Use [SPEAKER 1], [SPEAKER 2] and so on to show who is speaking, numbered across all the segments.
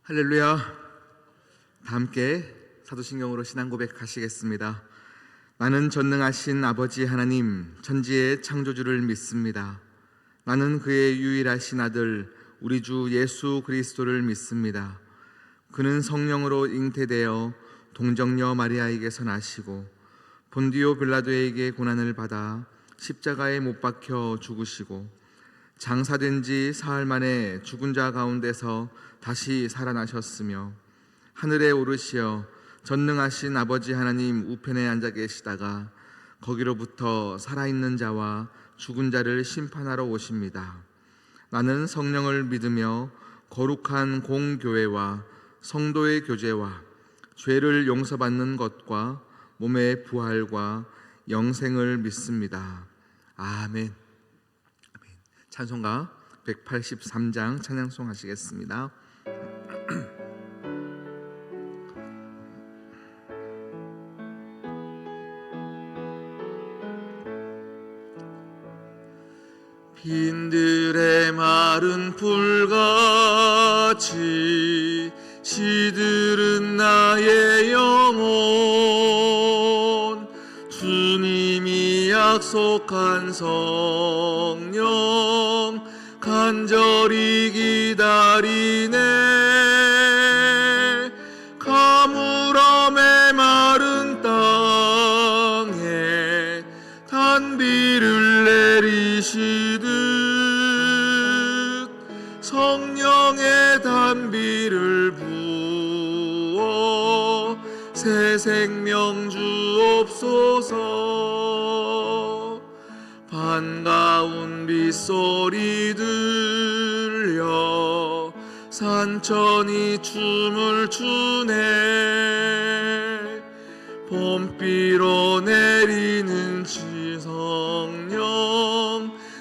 [SPEAKER 1] 할렐루야. 다 함께 사도신경으로 신앙 고백하시겠습니다. 나는 전능하신 아버지 하나님 천지의 창조주를 믿습니다. 나는 그의 유일하신 아들 우리 주 예수 그리스도를 믿습니다. 그는 성령으로 잉태되어 동정녀 마리아에게서 나시고 본디오 빌라도에게 고난을 받아 십자가에 못 박혀 죽으시고 장사된 지 사흘 만에 죽은 자 가운데서 다시 살아나셨으며 하늘에 오르시어 전능하신 아버지 하나님 우편에 앉아 계시다가 거기로부터 살아있는 자와 죽은 자를 심판하러 오십니다. 나는 성령을 믿으며 거룩한 공교회와 성도의 교제와 죄를 용서받는 것과 몸의 부활과 영생을 믿습니다. 아멘. 찬송가 183장 찬양송 하시겠습니다. 빈들의 마른 풀같이 시들은 나의 영혼 주님이 약속한 성령 간절히 기다리네. 가물어 메마른 땅에 단비를 내리시듯 성령의 단비를 부어 새 생명 주옵소서. 반가운 빗소리 들려 산천이 춤을 추네. 봄비로 내리는 지성령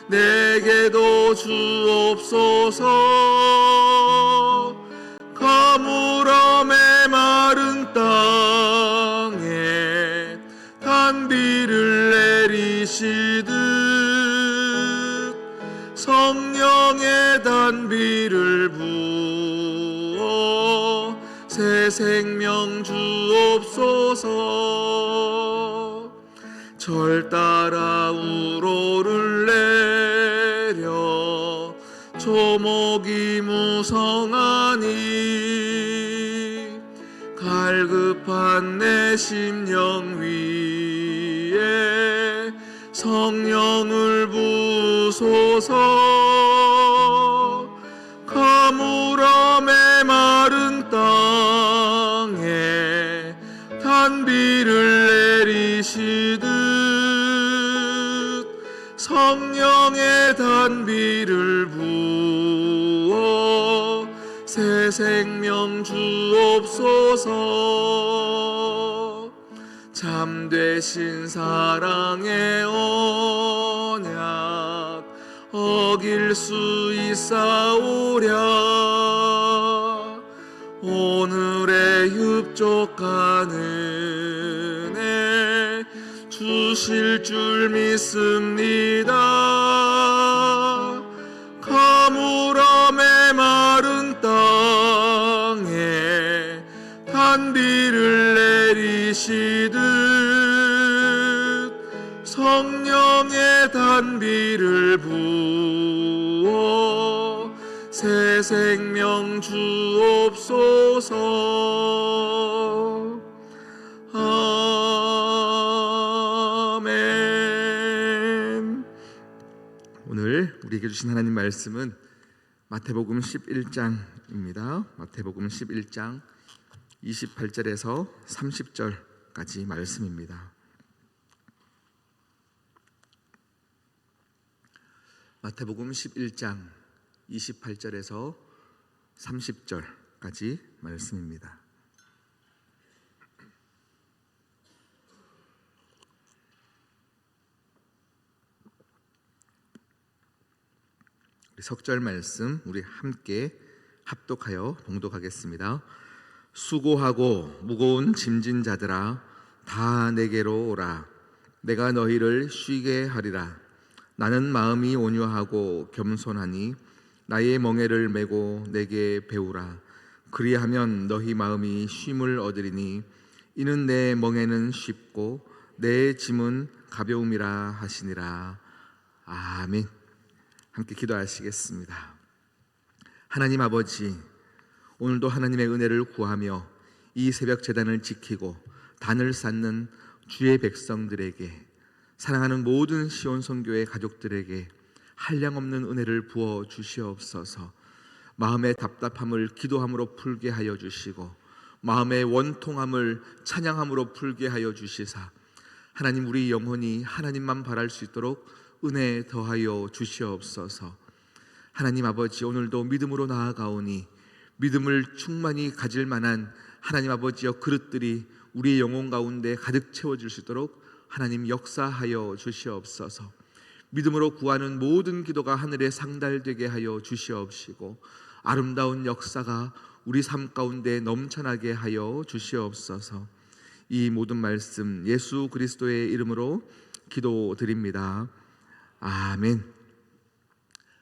[SPEAKER 1] 내게도 주옵소서. 가물어 메마른 땅에 단비를 내리시듯 성령의 단비를 부어 새 생명 주옵소서. 절 따라 우로를 내려 조목이 무성하니 갈급한 내 심령 위에 성령을 부소서. 가물어 메마른 땅에 단비를 내리시듯 성령의 단비를 부어 새 생명 주옵소서. 참되신 사랑의 언약 어길 수 있사오랴. 오늘의 흡족한 은혜 주실 줄 믿습니다. 가물어 메마른 땅에 단비를 내리시듯 성령의 단비를 부어 새 생명 주옵소서. 아멘. 오늘 우리에게 주신 하나님 말씀은 마태복음 11장입니다. 마태복음 11장 28절에서 30절까지 말씀입니다. 마태복음 11장 28절에서 30절까지 말씀입니다. 우리 석절 말씀 우리 함께 합독하여 봉독하겠습니다. 수고하고 무거운 짐진 자들아 다 내게로 오라. 내가 너희를 쉬게 하리라. 나는 마음이 온유하고 겸손하니 나의 멍에를 메고 내게 배우라. 그리하면 너희 마음이 쉼을 얻으리니 이는 내 멍에는 쉽고 내 짐은 가벼움이라 하시니라. 아멘. 함께 기도하시겠습니다. 하나님 아버지, 오늘도 하나님의 은혜를 구하며 이 새벽 제단을 지키고 단을 쌓는 주의 백성들에게, 사랑하는 모든 시온 선교회 가족들에게 한량없는 은혜를 부어 주시옵소서. 마음의 답답함을 기도함으로 풀게 하여 주시고 마음의 원통함을 찬양함으로 풀게 하여 주시사 하나님, 우리 영혼이 하나님만 바랄 수 있도록 은혜 더하여 주시옵소서. 하나님 아버지, 오늘도 믿음으로 나아가오니 믿음을 충만히 가질 만한 하나님 아버지여 그릇들이 우리의 영혼 가운데 가득 채워질 수 있도록 하나님 역사하여 주시옵소서. 믿음으로 구하는 모든 기도가 하늘에 상달되게 하여 주시옵시고 아름다운 역사가 우리 삶 가운데 넘쳐나게 하여 주시옵소서. 이 모든 말씀 예수 그리스도의 이름으로 기도드립니다. 아멘.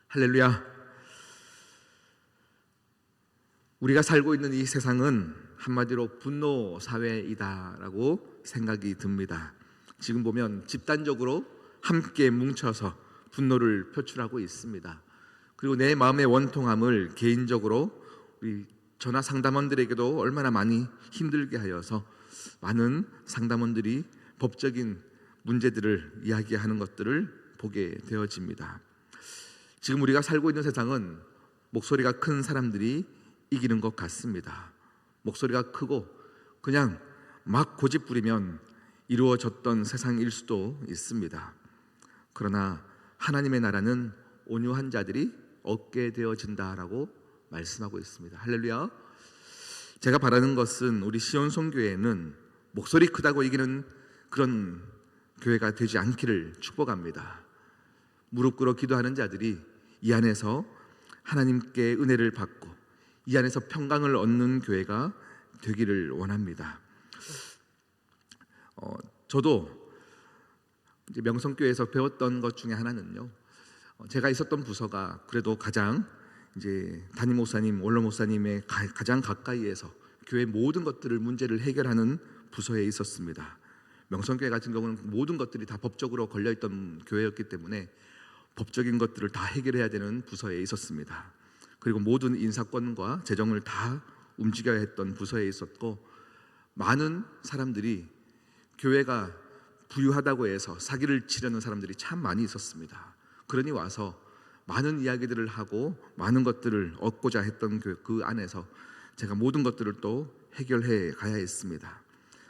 [SPEAKER 1] 할렐루야. 우리가 살고 있는 이 세상은 한마디로 분노 사회이다라고 생각이 듭니다. 지금 보면 집단적으로 함께 뭉쳐서 분노를 표출하고 있습니다. 그리고 내 마음의 원통함을 개인적으로 우리 전화 상담원들에게도 얼마나 많이 힘들게 하여서 많은 상담원들이 법적인 문제들을 이야기하는 것들을 보게 되어집니다. 지금 우리가 살고 있는 세상은 목소리가 큰 사람들이 이기는 것 같습니다. 목소리가 크고 그냥 막 고집 부리면 이루어졌던 세상일 수도 있습니다. 그러나 하나님의 나라는 온유한 자들이 얻게 되어진다라고 말씀하고 있습니다. 할렐루야. 제가 바라는 것은 우리 시온 선교회는 목소리 크다고 이기는 그런 교회가 되지 않기를 축복합니다. 무릎 꿇어 기도하는 자들이 이 안에서 하나님께 은혜를 받고 이 안에서 평강을 얻는 교회가 되기를 원합니다. 저도 이제 명성교회에서 배웠던 것 중에 하나는요, 제가 있었던 부서가 그래도 가장 이제 담임 목사님, 원로 목사님의 가장 가까이에서 교회 모든 것들을 문제를 해결하는 부서에 있었습니다. 명성교회 같은 경우는 모든 것들이 다 법적으로 걸려있던 교회였기 때문에 법적인 것들을 다 해결해야 되는 부서에 있었습니다. 그리고 모든 인사권과 재정을 다 움직여야 했던 부서에 있었고, 많은 사람들이 교회가 부유하다고 해서 사기를 치려는 사람들이 참 많이 있었습니다. 그러니 와서 많은 이야기들을 하고 많은 것들을 얻고자 했던 그 안에서 제가 모든 것들을 또 해결해 가야 했습니다.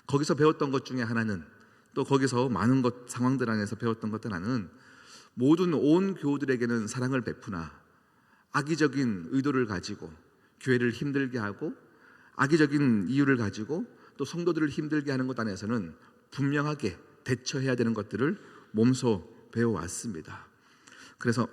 [SPEAKER 1] 거기서 배웠던 것 중에 하나는, 또 거기서 많은 상황들 안에서 배웠던 것 하나는, 모든 온 교우들에게는 사랑을 베푸나 악의적인 의도를 가지고 교회를 힘들게 하고 악의적인 이유를 가지고 또 성도들을 힘들게 하는 것 안에서는 분명하게 대처해야 되는 것들을 몸소 배워왔습니다. 그래서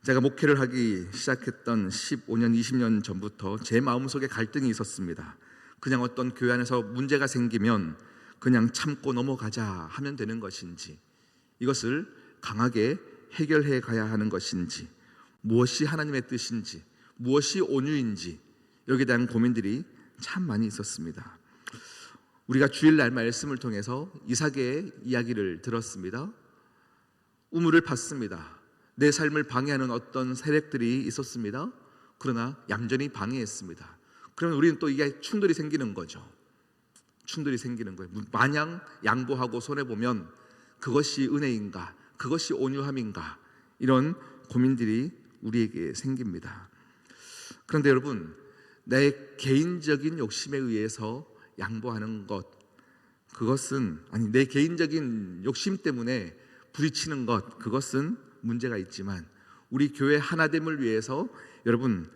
[SPEAKER 1] 제가 목회를 하기 시작했던 15년, 20년 전부터 제 마음속에 갈등이 있었습니다. 그냥 어떤 교회 안에서 문제가 생기면 그냥 참고 넘어가자 하면 되는 것인지, 이것을 강하게 해결해 가야 하는 것인지, 무엇이 하나님의 뜻인지, 무엇이 온유인지, 여기에 대한 고민들이 참 많이 있었습니다. 우리가 주일날 말씀을 통해서 이삭의 이야기를 들었습니다. 우물을 팠습니다. 내 삶을 방해하는 어떤 세력들이 있었습니다. 그러나 얌전히 방해했습니다. 그러면 우리는 또 이게 충돌이 생기는 거죠. 충돌이 생기는 거예요. 마냥 양보하고 손해보면 그것이 은혜인가, 그것이 온유함인가, 이런 고민들이 우리에게 생깁니다. 그런데 여러분, 내 개인적인 욕심에 의해서 양보하는 것, 그것은, 아니, 내 개인적인 욕심 때문에 부딪히는 것, 그것은 문제가 있지만, 우리 교회 하나됨을 위해서 여러분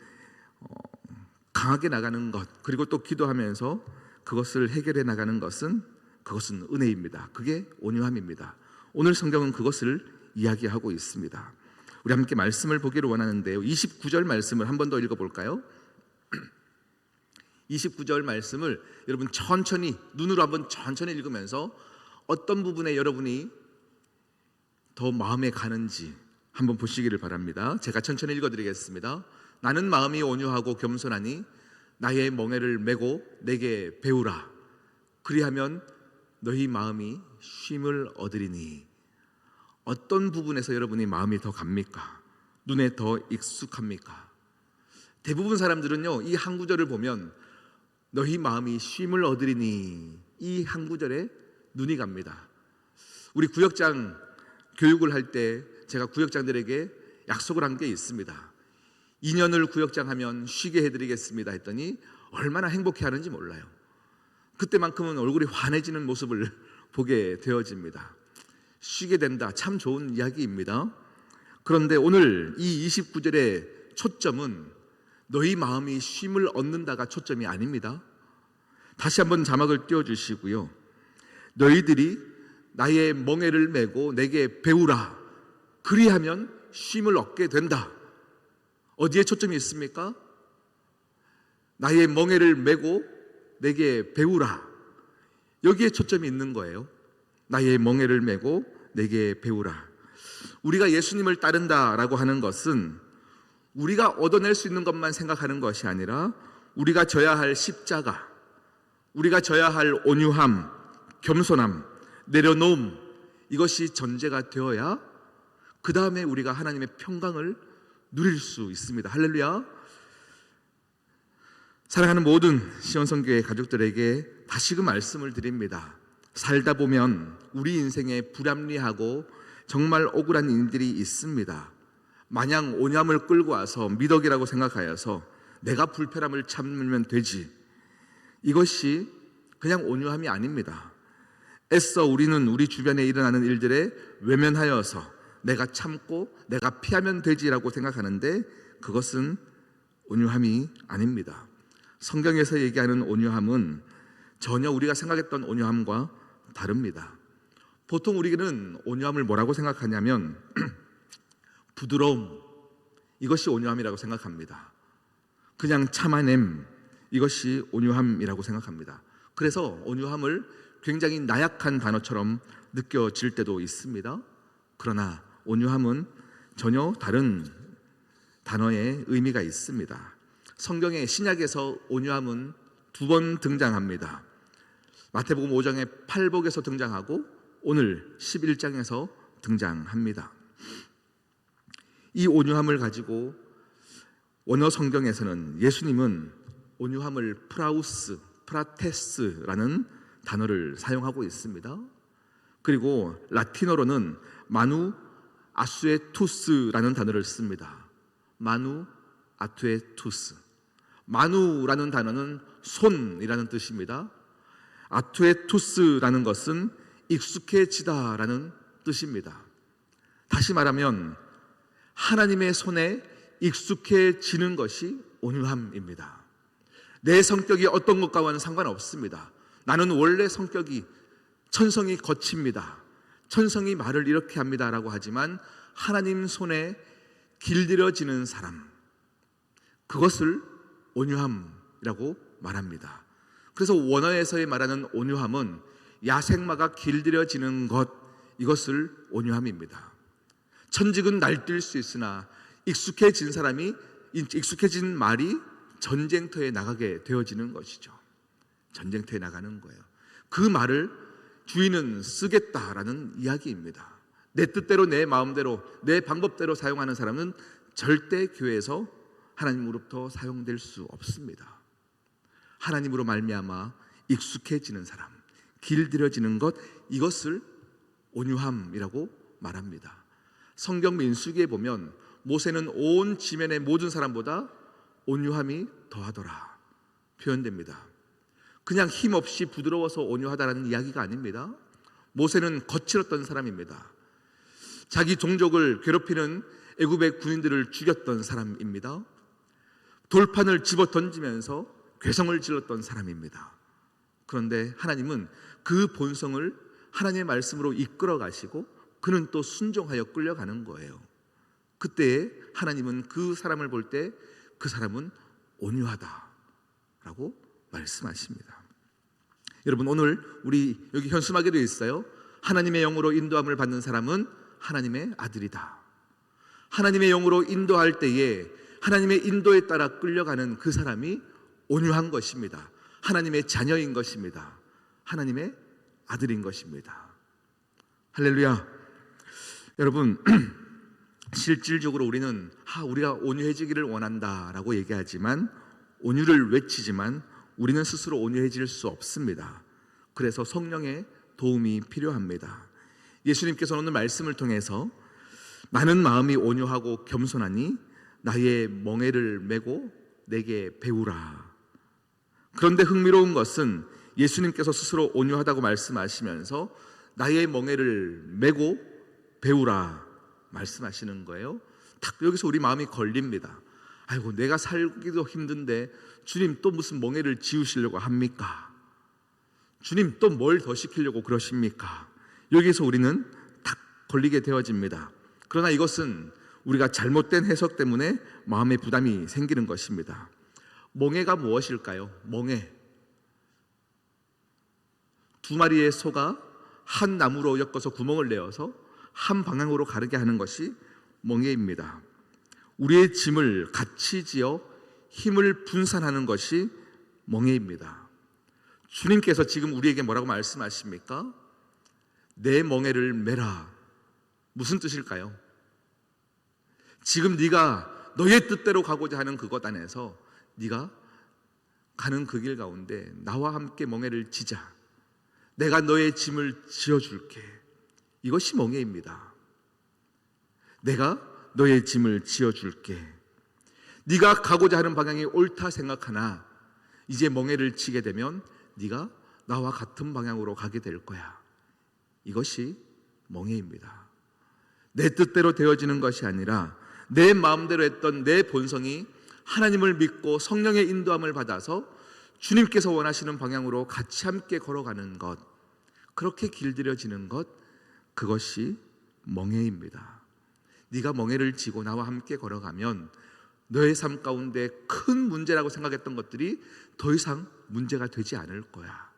[SPEAKER 1] 강하게 나가는 것, 그리고 또 기도하면서 그것을 해결해 나가는 것은, 그것은 은혜입니다. 그게 온유함입니다. 오늘 성경은 그것을 이야기하고 있습니다. 우리 함께 말씀을 보기를 원하는데요, 29절 말씀을 한 번 더 읽어볼까요? 29절 말씀을 여러분 천천히 눈으로 한번 천천히 읽으면서 어떤 부분에 여러분이 더 마음에 가는지, 한번 보시기를 바랍니다. 제가 천천히 읽어드리겠습니다. 나는 마음이 온유하고 겸손하니 나의 멍에를 메고 내게 배우라. 그리하면 너희 마음이 쉼을 얻으리니. 어떤 부분에서 여러분이 마음이 더 갑니까? 눈에 더 익숙합니까? 대부분 사람들은요, 이 한 구절을 보면 너희 마음이 쉼을 얻으리니, 이 한 구절에 눈이 갑니다. 우리 구역장 교육을 할 때 제가 구역장들에게 약속을 한 게 있습니다. 2년을 구역장하면 쉬게 해드리겠습니다 했더니 얼마나 행복해하는지 몰라요. 그때만큼은 얼굴이 환해지는 모습을 보게 되어집니다. 쉬게 된다, 참 좋은 이야기입니다. 그런데 오늘 이 29절의 초점은 너희 마음이 쉼을 얻는다가 초점이 아닙니다. 다시 한번 자막을 띄워주시고요. 너희들이 나의 멍에를 메고 내게 배우라. 그리하면 쉼을 얻게 된다. 어디에 초점이 있습니까? 나의 멍에를 메고 내게 배우라. 여기에 초점이 있는 거예요. 나의 멍에를 메고 내게 배우라. 우리가 예수님을 따른다라고 하는 것은 우리가 얻어낼 수 있는 것만 생각하는 것이 아니라 우리가 져야 할 십자가, 우리가 져야 할 온유함, 겸손함, 내려놓음, 이것이 전제가 되어야 그 다음에 우리가 하나님의 평강을 누릴 수 있습니다. 할렐루야. 사랑하는 모든 시온성교회 가족들에게 다시금 말씀을 드립니다. 살다 보면 우리 인생에 불합리하고 정말 억울한 일들이 있습니다. 마냥 온유함을 끌고 와서 미덕이라고 생각하여서 내가 불편함을 참으면 되지, 이것이 그냥 온유함이 아닙니다. 애써 우리는 우리 주변에 일어나는 일들에 외면하여서 내가 참고 내가 피하면 되지라고 생각하는데 그것은 온유함이 아닙니다. 성경에서 얘기하는 온유함은 전혀 우리가 생각했던 온유함과 다릅니다. 보통 우리는 온유함을 뭐라고 생각하냐면 부드러움, 이것이 온유함이라고 생각합니다. 그냥 참아냄, 이것이 온유함이라고 생각합니다. 그래서 온유함을 굉장히 나약한 단어처럼 느껴질 때도 있습니다. 그러나 온유함은 전혀 다른 단어의 의미가 있습니다. 성경의 신약에서 온유함은 2번 등장합니다. 마태복음 5장의 팔복에서 등장하고 오늘 11장에서 등장합니다. 이 온유함을 가지고 원어 성경에서는 예수님은 온유함을 프라우스, 프라테스라는 단어를 사용하고 있습니다. 그리고 라틴어로는 마누 아수에투스라는 단어를 씁니다. 마누 아투에투스. 마누라는 단어는 손이라는 뜻입니다. 아투에투스라는 것은 익숙해지다라는 뜻입니다. 다시 말하면 하나님의 손에 익숙해지는 것이 온유함입니다. 내 성격이 어떤 것과는 상관없습니다. 나는 원래 성격이 천성이 거칩니다. 천성이 말을 이렇게 합니다라고 하지만 하나님 손에 길들여지는 사람, 그것을 온유함이라고 말합니다. 그래서 원어에서의 말하는 온유함은 야생마가 길들여지는 것, 이것을 온유함입니다. 천직은 날뛸 수 있으나 익숙해진 사람이, 익숙해진 말이 전쟁터에 나가게 되어지는 것이죠. 전쟁터에 나가는 거예요. 그 말을 주인은 쓰겠다라는 이야기입니다. 내 뜻대로 내 마음대로 내 방법대로 사용하는 사람은 절대 교회에서 하나님으로부터 사용될 수 없습니다. 하나님으로 말미암아 익숙해지는 사람, 길들여지는 것, 이것을 온유함이라고 말합니다. 성경 민수기에 보면 모세는 온 지면의 모든 사람보다 온유함이 더하더라 표현됩니다. 그냥 힘없이 부드러워서 온유하다라는 이야기가 아닙니다. 모세는 거칠었던 사람입니다. 자기 종족을 괴롭히는 애굽의 군인들을 죽였던 사람입니다. 돌판을 집어 던지면서 괴성을 질렀던 사람입니다. 그런데 하나님은 그 본성을 하나님의 말씀으로 이끌어 가시고 그는 또 순종하여 끌려가는 거예요. 그때 하나님은 그 사람을 볼 때 그 사람은 온유하다라고 말씀하십니다. 여러분, 오늘 우리 여기 현수막에도 있어요. 하나님의 영으로 인도함을 받는 사람은 하나님의 아들이다. 하나님의 영으로 인도할 때에 하나님의 인도에 따라 끌려가는 그 사람이 온유한 것입니다. 하나님의 자녀인 것입니다. 하나님의 아들인 것입니다. 할렐루야. 여러분, 실질적으로 우리는 우리가 온유해지기를 원한다라고 얘기하지만, 온유를 외치지만 우리는 스스로 온유해질 수 없습니다. 그래서 성령의 도움이 필요합니다. 예수님께서 오늘 말씀을 통해서 나는 마음이 온유하고 겸손하니 나의 멍에를 메고 내게 배우라. 그런데 흥미로운 것은 예수님께서 스스로 온유하다고 말씀하시면서 나의 멍에를 메고 배우라 말씀하시는 거예요. 딱 여기서 우리 마음이 걸립니다. 아이고, 내가 살기도 힘든데 주님 또 무슨 멍에를 지우시려고 합니까? 주님 또 뭘 더 시키려고 그러십니까? 여기서 우리는 딱 걸리게 되어집니다. 그러나 이것은 우리가 잘못된 해석 때문에 마음의 부담이 생기는 것입니다. 멍에가 무엇일까요? 멍에. 두 마리의 소가 한 나무로 엮어서 구멍을 내어서 한 방향으로 가르게 하는 것이 멍에입니다. 우리의 짐을 같이 지어 힘을 분산하는 것이 멍에입니다. 주님께서 지금 우리에게 뭐라고 말씀하십니까? 내 멍에를 메라. 무슨 뜻일까요? 지금 네가 너의 뜻대로 가고자 하는 그것 안에서 네가 가는 그 길 가운데 나와 함께 멍에를 지자. 내가 너의 짐을 지어줄게. 이것이 멍에입니다. 내가 너의 짐을 지어줄게. 네가 가고자 하는 방향이 옳다 생각하나 이제 멍에를 치게 되면 네가 나와 같은 방향으로 가게 될 거야. 이것이 멍에입니다. 내 뜻대로 되어지는 것이 아니라 내 마음대로 했던 내 본성이 하나님을 믿고 성령의 인도함을 받아서 주님께서 원하시는 방향으로 같이 함께 걸어가는 것, 그렇게 길들여지는 것, 그것이 멍에입니다. 네가 멍에를 지고 나와 함께 걸어가면 너의 삶 가운데 큰 문제라고 생각했던 것들이 더 이상 문제가 되지 않을 거야.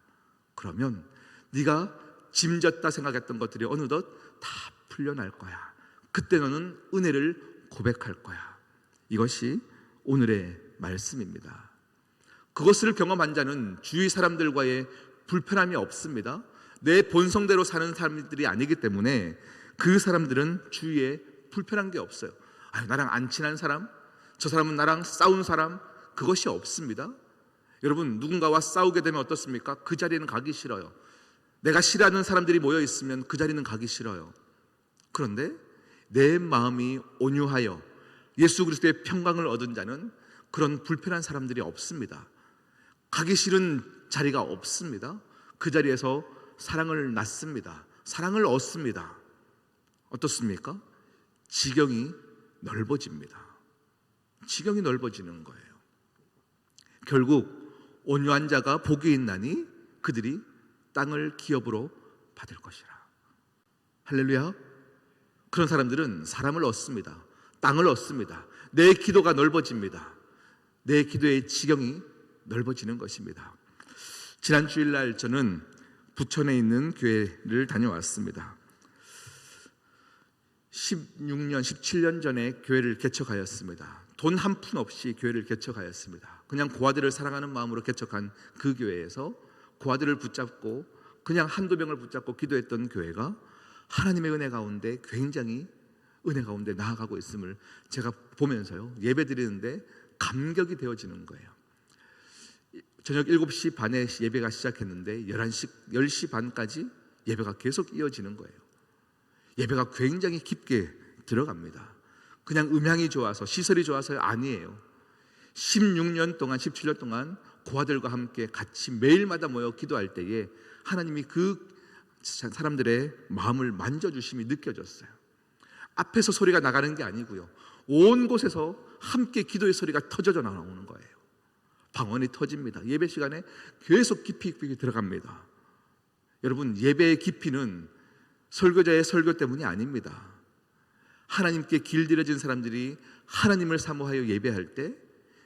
[SPEAKER 1] 그러면 네가 짐졌다 생각했던 것들이 어느덧 다 풀려날 거야. 그때 너는 은혜를 고백할 거야. 이것이 오늘의 말씀입니다. 그것을 경험한 자는 주위 사람들과의 불편함이 없습니다. 내 본성대로 사는 사람들이 아니기 때문에 그 사람들은 주위에 불편한 게 없어요. 나랑 안 친한 사람, 저 사람은 나랑 싸운 사람, 그것이 없습니다. 여러분, 누군가와 싸우게 되면 어떻습니까? 그 자리에는 가기 싫어요. 내가 싫어하는 사람들이 모여 있으면 그 자리는 가기 싫어요. 그런데 내 마음이 온유하여 예수 그리스도의 평강을 얻은 자는 그런 불편한 사람들이 없습니다. 가기 싫은 자리가 없습니다. 그 자리에서 사랑을 낳습니다. 사랑을 얻습니다. 어떻습니까? 지경이 넓어집니다. 지경이 넓어지는 거예요. 결국 온유한 자가 복이 있나니 그들이 땅을 기업으로 받을 것이라. 할렐루야. 그런 사람들은 사람을 얻습니다. 땅을 얻습니다. 내 기도가 넓어집니다. 내 기도의 지경이 넓어지는 것입니다. 지난 주일날 저는 부천에 있는 교회를 다녀왔습니다. 16년, 17년 전에 교회를 개척하였습니다. 돈 한 푼 없이 교회를 개척하였습니다. 그냥 고아들을 사랑하는 마음으로 개척한 그 교회에서 고아들을 붙잡고 그냥 한두 명을 붙잡고 기도했던 교회가 하나님의 은혜 가운데 굉장히 은혜 가운데 나아가고 있음을 제가 보면서요, 예배 드리는데 감격이 되어지는 거예요. 저녁 7시 반에 예배가 시작했는데 10시 반까지 예배가 계속 이어지는 거예요. 예배가 굉장히 깊게 들어갑니다. 그냥 음향이 좋아서 시설이 좋아서 아니에요. 16년 동안 17년 동안 고아들과 함께 같이 매일마다 모여 기도할 때에 하나님이 그 사람들의 마음을 만져주심이 느껴졌어요. 앞에서 소리가 나가는 게 아니고요, 온 곳에서 함께 기도의 소리가 터져져 나오는 거예요. 방언이 터집니다. 예배 시간에 계속 깊이 들어갑니다. 여러분, 예배의 깊이는 설교자의 설교 때문이 아닙니다. 하나님께 길들여진 사람들이 하나님을 사모하여 예배할 때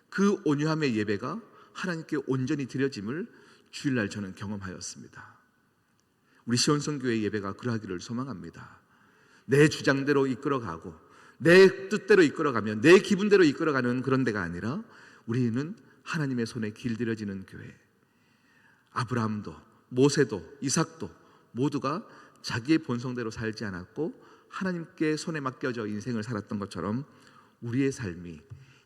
[SPEAKER 1] 그 온유함의 예배가 하나님께 온전히 드려짐을 주일날 저는 경험하였습니다. 우리 시온성교회 예배가 그러하기를 소망합니다. 내 주장대로 이끌어가고 내 뜻대로 이끌어가면 내 기분대로 이끌어가는 그런 데가 아니라 우리는 하나님의 손에 길들여지는 교회. 아브라함도 모세도 이삭도 모두가 자기의 본성대로 살지 않았고 하나님께 손에 맡겨져 인생을 살았던 것처럼 우리의 삶이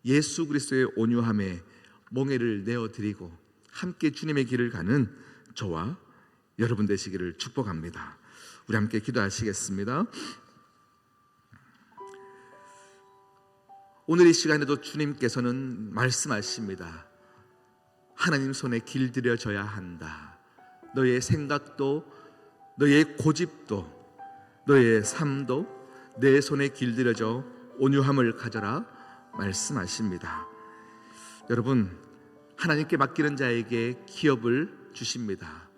[SPEAKER 1] 예수 그리스도의 온유함에 멍에를 내어드리고 함께 주님의 길을 가는 저와 여러분 되시기를 축복합니다. 우리 함께 기도하시겠습니다. 오늘 이 시간에도 주님께서는 말씀하십니다. 하나님 손에 길들여져야 한다. 너의 생각도 너의 고집도 너의 삶도 내 손에 길들여져 온유함을 가져라 말씀하십니다. 여러분, 하나님께 맡기는 자에게 기업을 주십니다.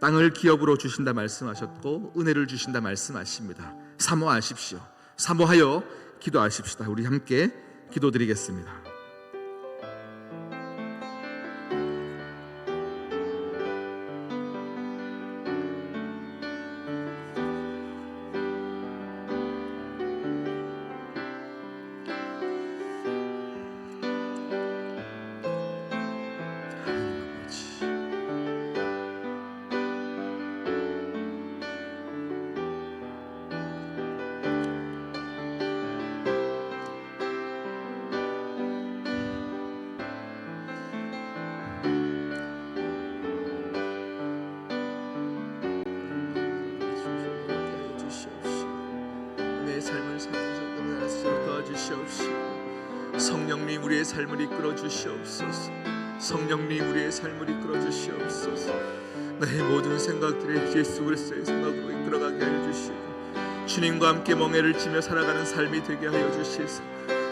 [SPEAKER 1] 땅을 기업으로 주신다 말씀하셨고 은혜를 주신다 말씀하십니다. 사모하십시오. 사모하여 기도하십시다. 우리 함께 기도드리겠습니다. 성령님 우리의 삶을 이끌어 주시옵소서. 성령님 우리의 삶을 이끌어 주시옵소서. 나의 모든 생각들을 예수 그리스도의 생각으로 이끌어가게 하여 주시고 주님과 함께 멍에를 지며 살아가는 삶이 되게 하여 주시소.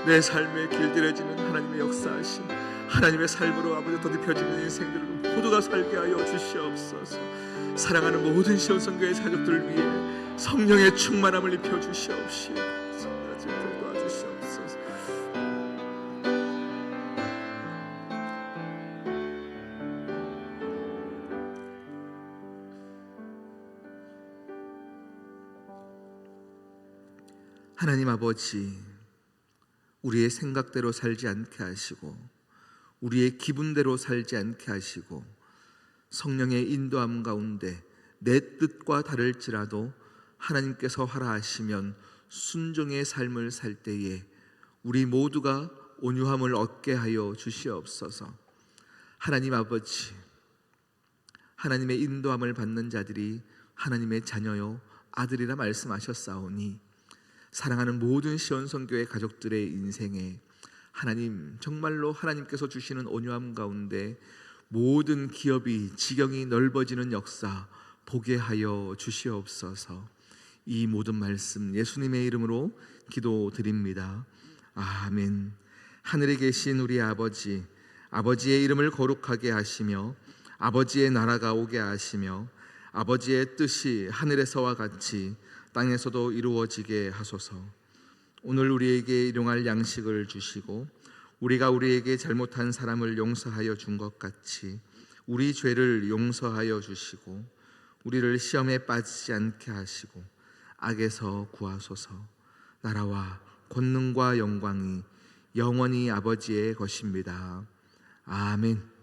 [SPEAKER 1] 내 삶에 길들여지는 하나님의 역사하심, 하나님의 삶으로 아버지 더듬혀지는 인생들을 모두가 살게 하여 주시옵소서. 사랑하는 모든 시온성교회 사족들을 위해 성령의 충만함을 입혀 주시옵시오. 도와주시옵소서. 하나님 아버지, 우리의 생각대로 살지 않게 하시고 우리의 기분대로 살지 않게 하시고 성령의 인도함 가운데 내 뜻과 다를지라도 하나님께서 하라 하시면 순종의 삶을 살 때에 우리 모두가 온유함을 얻게 하여 주시옵소서. 하나님 아버지, 하나님의 인도함을 받는 자들이 하나님의 자녀요 아들이라 말씀하셨사오니 사랑하는 모든 시온성교회 가족들의 인생에 하나님 정말로 하나님께서 주시는 온유함 가운데 모든 기업이 지경이 넓어지는 역사 보게 하여 주시옵소서. 이 모든 말씀 예수님의 이름으로 기도드립니다. 아멘. 하늘에 계신 우리 아버지, 아버지의 이름을 거룩하게 하시며 아버지의 나라가 오게 하시며 아버지의 뜻이 하늘에서와 같이 땅에서도 이루어지게 하소서. 오늘 우리에게 일용할 양식을 주시고 우리가 우리에게 잘못한 사람을 용서하여 준 것 같이 우리 죄를 용서하여 주시고 우리를 시험에 빠지지 않게 하시고 악에서 구하소서. 나라와 권능과 영광이 영원히 아버지의 것입니다. 아멘.